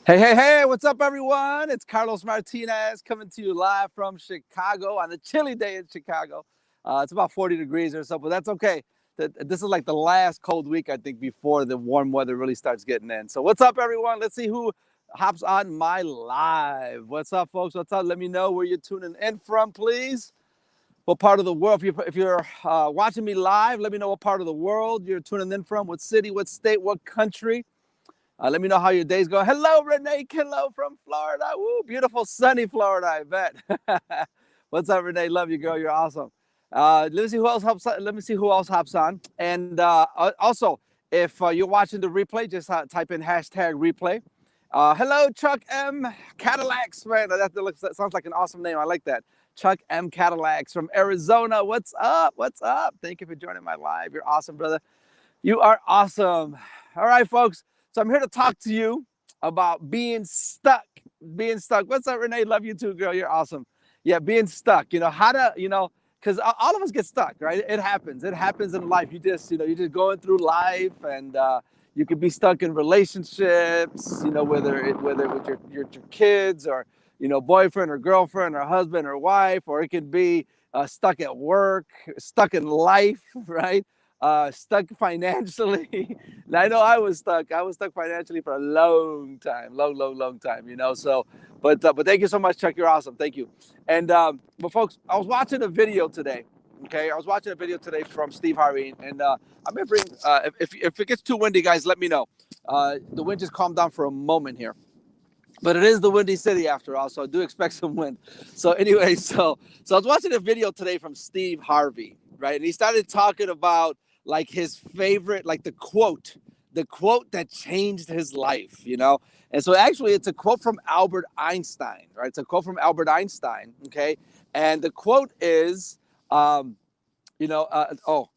Hey, hey, hey, what's up, everyone? It's Carlos Martinez coming to you live from Chicago on a chilly day in Chicago. It's about 40 degrees or so, but that's okay. This is like the last cold week, I think, before the warm weather really starts getting in. So what's up, everyone? Let's see who hops on my live. What's up, folks? What's up? Let me know where you're tuning in from, please. What part of the world? If you're watching me live, let me know what part of the world you're tuning in from, what city, what state, what country. Let me know how your day's going. Hello, Renee Hello from Florida. Woo, beautiful, sunny Florida, I bet. What's up, Renee? Love you, girl. You're awesome. Let me see who else hops on. Let me see who else hops on. And also, if you're watching the replay, just type in hashtag replay. Hello, Chuck M. Cadillacs, man. That sounds like an awesome name. I like that. Chuck M. Cadillacs from Arizona. What's up? What's up? Thank you for joining my live. You're awesome, brother. You are awesome. All right, folks. So I'm here to talk to you about being stuck. Being stuck. What's up, Renee? Love you too, girl. You're awesome. Yeah, being stuck. How to, because all of us get stuck, right? It happens. It happens in life. You're just going through life, and you could be stuck in relationships. Whether with your kids or boyfriend or girlfriend or husband or wife, or it could be stuck at work, stuck in life, right? Stuck financially. And I know I was stuck. I was stuck financially for a long time, long time. So, but thank you so much, Chuck. You're awesome. Thank you. And but folks, I was watching a video today. Okay, I was watching a video today from Steve Harvey, and I'm gonna bring. If it gets too windy, guys, let me know. The wind just calmed down for a moment here. But it is the Windy City after all, so I do expect some wind. So anyway, so I was watching a video today from Steve Harvey, right? And he started talking about like his favorite, like the quote that changed his life, And so actually it's a quote from Albert Einstein, right? It's a quote from Albert Einstein, okay? And the quote is,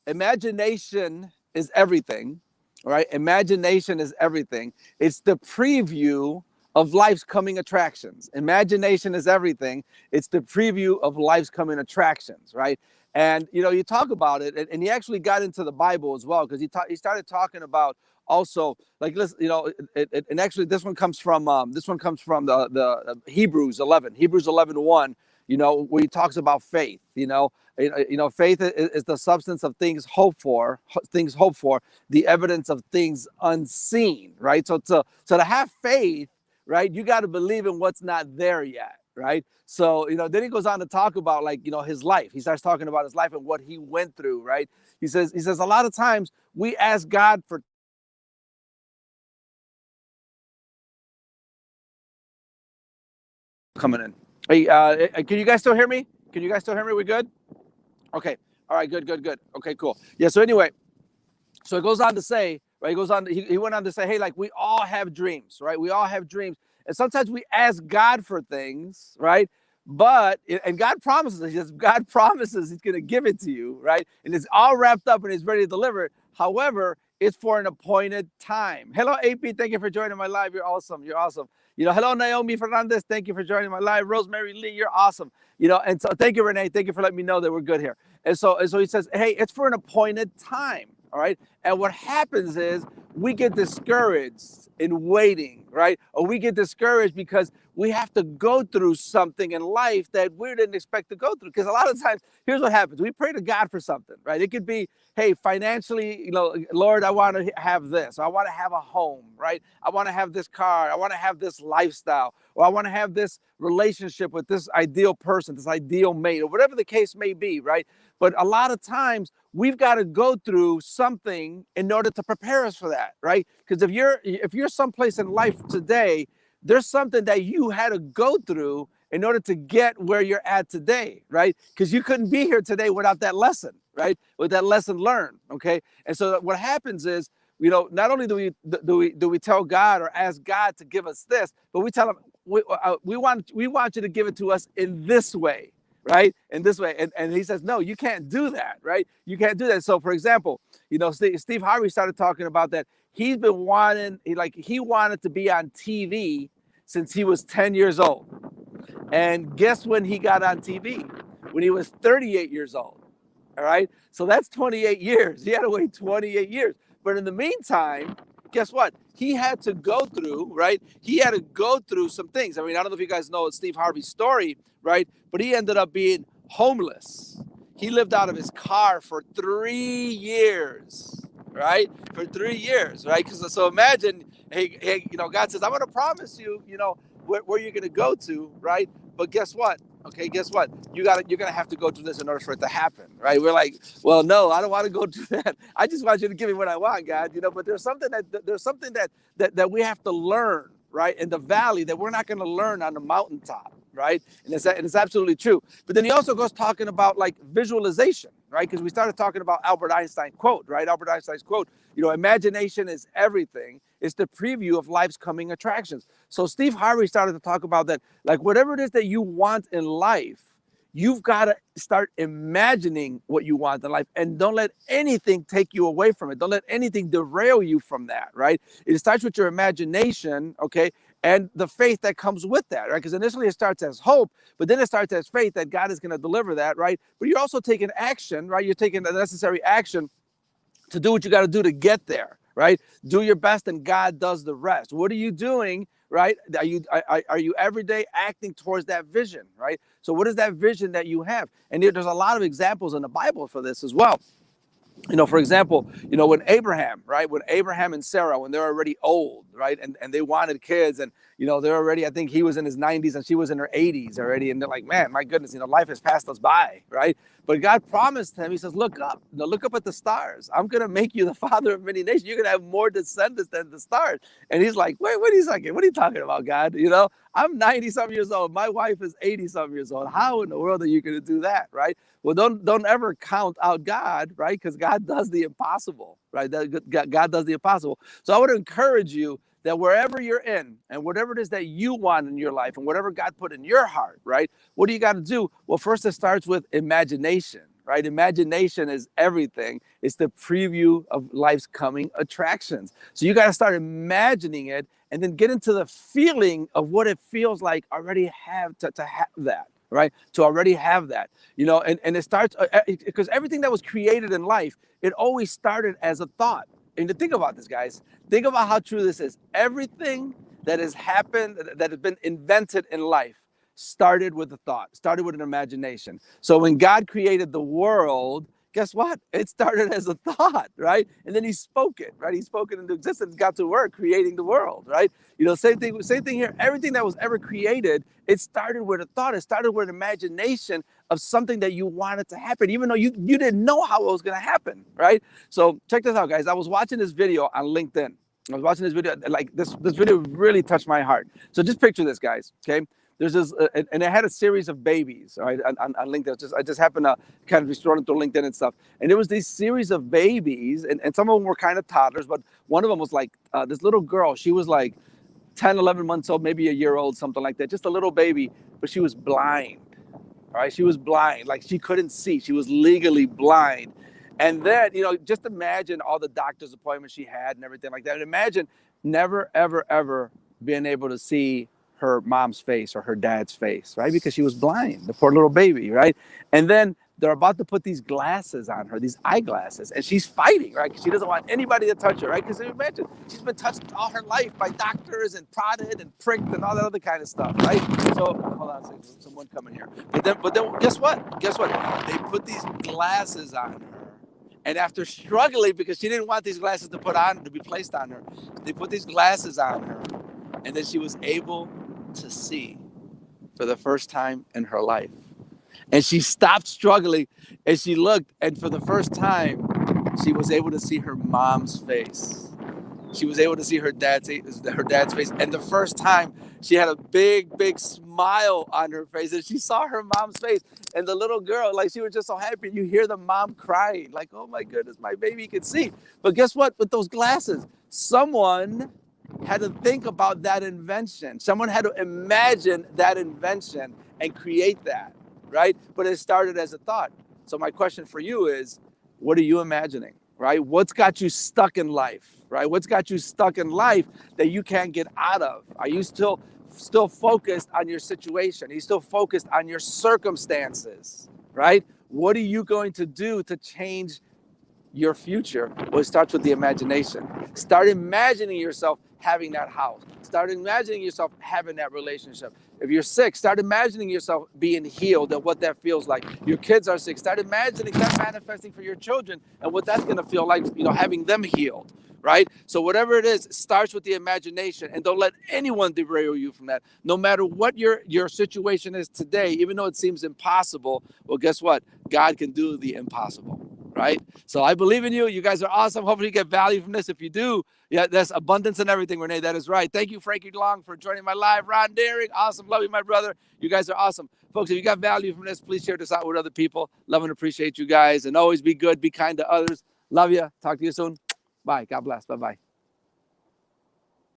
imagination is everything, right? Imagination is everything. It's the preview of life's coming attractions. Imagination is everything. It's the preview of life's coming attractions, right? And you talk about it, and he actually got into the Bible as well, because he started talking about also, like, listen, and actually this one comes from the Hebrews 11, Hebrews 11:1, where he talks about faith. Faith is the substance of things hoped for, the evidence of things unseen, right? So to have faith, right, you got to believe in what's not there yet, right? So then he goes on to talk about, like, his life. He starts talking about his life and what he went through, right? He says a lot of times we ask God for coming in. Hey, can you guys still hear me? Can you guys still hear me? We good? Okay. All right. Good. Okay. Cool. Yeah. So anyway, so it goes on to say, right? He went on to say, hey, like, we all have dreams, right? We all have dreams, and sometimes we ask God for things, right? And God promises, God promises He's going to give it to you, right? And it's all wrapped up and it's ready to deliver it. However, it's for an appointed time. Hello, AP. Thank you for joining my live. You're awesome. You're awesome. Hello, Naomi Fernandez. Thank you for joining my live. Rosemary Lee, you're awesome. And so thank you, Renee. Thank you for letting me know that we're good here. And so he says, hey, it's for an appointed time. All right. And what happens is we get discouraged in waiting, right? Or we get discouraged because we have to go through something in life that we didn't expect to go through. Because a lot of times, here's what happens. We pray to God for something, right? It could be, hey, financially, Lord, I want to have this. Or I want to have a home, right? I want to have this car. I want to have this lifestyle. Or I want to have this relationship with this ideal person, this ideal mate, or whatever the case may be, right? But a lot of times we've got to go through something in order to prepare us for that, right? Because if you're someplace in life today, there's something that you had to go through in order to get where you're at today, right? Because you couldn't be here today without that lesson, right? With that lesson learned, okay? And so what happens is, not only do we tell God or ask God to give us this, but we tell Him we want you to give it to us in this way, right? In this way. And He says, no, you can't do that, right? You can't do that. So, for example, Steve Harvey started talking about that. He's been he wanted to be on TV since he was 10 years old. And guess when he got on TV? When he was 38 years old. All right. So that's 28 years. He had to wait 28 years. But in the meantime, guess what? He had to go through, right? He had to go through some things. I mean, I don't know if you guys know Steve Harvey's story, right? But he ended up being homeless. He lived out of his car for 3 years, right? For 3 years, right? Because so imagine, hey, God says, I'm going to promise you, where you're going to go to, right? But guess what? Okay, guess what? You're gonna have to go through this in order for it to happen, right? We're like, well, no, I don't want to go through that. I just want you to give me what I want, God. But there's something that we have to learn, right, in the valley that we're not going to learn on the mountaintop, right? And it's absolutely true. But then he also goes talking about like visualization, right? Because we started talking about Albert Einstein quote, right? Albert Einstein's quote, imagination is everything. It's the preview of life's coming attractions. So Steve Harvey started to talk about that, like whatever it is that you want in life, you've got to start imagining what you want in life, and don't let anything take you away from it. Don't let anything derail you from that, right? It starts with your imagination, okay? And the faith that comes with that, right? Because initially it starts as hope, but then it starts as faith that God is going to deliver that, right? But you're also taking action, right? You're taking the necessary action to do what you got to do to get there, right? Do your best and God does the rest. What are you doing, right? Are you every day acting towards that vision, right? So what is that vision that you have? And there's a lot of examples in the Bible for this as well. For example, when Abraham, right? When Abraham and Sarah, when they're already old, right? And they wanted kids, and, they're already, I think he was in his 90s and she was in her 80s already. And they're like, man, my goodness, life has passed us by, right? But God promised him, he says, look up, look up at the stars. I'm going to make you the father of many nations. You're going to have more descendants than the stars. And he's like, wait a second. What are you talking about, God? I'm 90 some years old. My wife is 80 some years old. How in the world are you going to do that, right? Well, don't ever count out God, right? Because God does the impossible, right? God does the impossible. So I would encourage you that wherever you're in and whatever it is that you want in your life and whatever God put in your heart, right? What do you got to do? Well, first it starts with imagination, right? Imagination is everything. It's the preview of life's coming attractions. So you got to start imagining it and then get into the feeling of what it feels like already to have that. Right? To already have that, and it starts because everything that was created in life, it always started as a thought. And to think about this, guys, think about how true this is. Everything that has happened, that has been invented in life, started with a thought, started with an imagination. So when God created the world, guess what? It started as a thought, right? And then he spoke it, right? He spoke it into existence, got to work creating the world, right? Same thing here. Everything that was ever created, it started with a thought. It started with an imagination of something that you wanted to happen, even though you didn't know how it was going to happen, right? So check this out, guys. I was watching this video on LinkedIn. I was watching this video, like this video really touched my heart. So just picture this, guys, okay? There's this, and it had a series of babies, right, on LinkedIn. I just happened to kind of be scrolling through LinkedIn and stuff. And there was this series of babies, and some of them were kind of toddlers, but one of them was like this little girl. She was like 10, 11 months old, maybe a year old, something like that. Just a little baby, but she was blind, all right? She was blind, like she couldn't see. She was legally blind. And then, just imagine all the doctor's appointments she had and everything like that. And imagine never, ever, ever being able to see her mom's face or her dad's face, right? Because she was blind, the poor little baby, right? And then they're about to put these glasses on her, these eyeglasses, and she's fighting, right? Because she doesn't want anybody to touch her, right? Because imagine, she's been touched all her life by doctors and prodded and pricked and all that other kind of stuff, right? So, hold on a second, someone coming here. But then guess what? They put these glasses on her. And after struggling, because she didn't want these glasses to be placed on her, they put these glasses on her. And then she was able to see for the first time in her life. And she stopped struggling and she looked, and for the first time, she was able to see her mom's face. She was able to see her dad's face. And the first time, she had a big, big smile on her face, and she saw her mom's face. And the little girl, like, she was just so happy. You hear the mom crying, like, oh my goodness, my baby can see. But guess what? With those glasses, someone had to think about that invention. Someone had to imagine that invention and create that, right? But it started as a thought. So my question for you is, what are you imagining, right? What's got you stuck in life, right? What's got you stuck in life that you can't get out of? Are you still focused on your situation? Are you still focused on your circumstances, right? What are you going to do to change your future? Well, it starts with the imagination. Start imagining yourself having that house. Start imagining yourself having that relationship. If you're sick, start imagining yourself being healed and what that feels like. Your kids are sick. Start imagining that manifesting for your children and what that's going to feel like, having them healed, right? So whatever it is, it starts with the imagination, and don't let anyone derail you from that. No matter what your situation is today, even though it seems impossible, well, guess what? God can do the impossible, right? So I believe in you. You guys are awesome. Hopefully you get value from this. If you do, yeah, there's abundance in everything, Renee. That is right. Thank you, Frankie Long, for joining my live. Ron Daring, awesome. Love you, my brother. You guys are awesome. Folks, if you got value from this, please share this out with other people. Love and appreciate you guys. And always be good, be kind to others. Love you. Talk to you soon. Bye. God bless. Bye-bye.